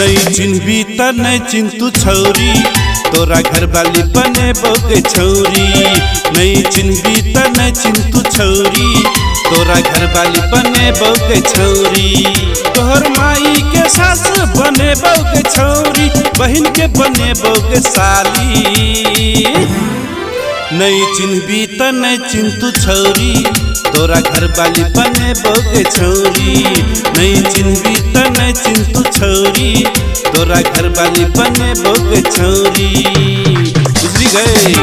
नहीं चिन्हबी त नहीं चिंतु छौरी तोरा घर वाली बने बोगे छौरी। नहीं चिन्हबी त नहीं चिंतु छौरी तोरा घर वाली बने बोगे छौरी। तोहर माई के सास बने बोगे छौरी बहन के बने बोगे साली। नहीं चिन्हबी त नहीं चिंतु छौरी तोरा घर वाली बने बोगे छौरी। नहीं चिन्हबी त नहीं चिंतु छौरी तोरा घर वाली बने बोगे छौरी। बुझली गए।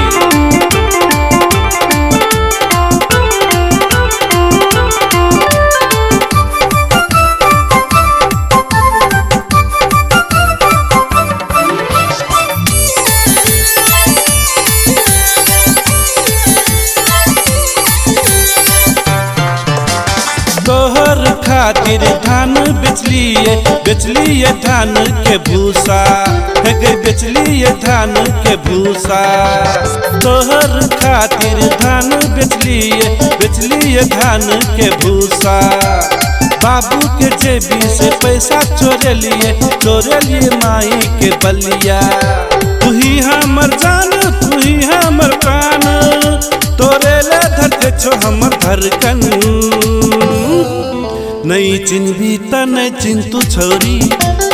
तोहर खातिर धान बेचलिए धान के भूसा बेचलिए धान के भूसा। तोहर खातिर धान बेचलिए धान के भूसा। बाबू के जेबी से पैसा चोरे लिए माई के बलिया। तू ही हमर जान तू ही हमर प्राण तोरे ले धरते छो हमर धड़कन। नहीं चिन्हबी त नहीं चिंतु छौरी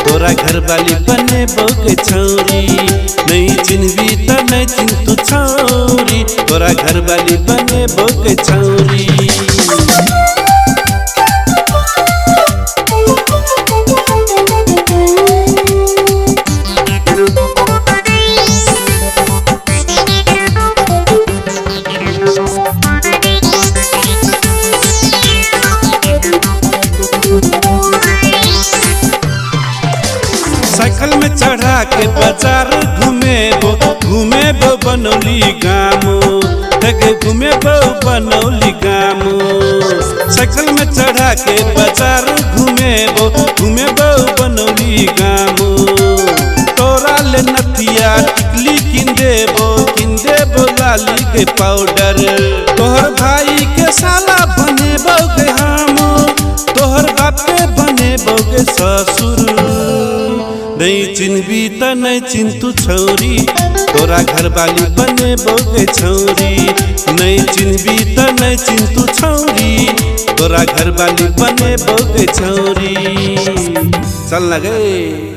तोरा घर वाली बने बोगे छौरी। नहीं चिन्हबी त नहीं चिंतु छौरी तोरा घर वाली बने बोगे छौरी। साइकिल में चढ़ा के बाजार घूमे बो बनौली गामो घूमे बो बनौली गामो। साइकिल में चढ़ा के बाजार घूमे बो बनौली गामो। तोरा ले नथिया टिकली किन देबो लाली के पाउडर। तोहर भाई के साला बने बोगे हम तोहर बाप के बने बोगे ससुर। नहीं चिन्हबी त नहीं चिंतु छौरी तोरा घर वाली बने बोगे छौरी। नहीं चिन्हबी त नहीं चिंतु छौरी तोरा घर वाली बने बोगे छौरी। चल लगे।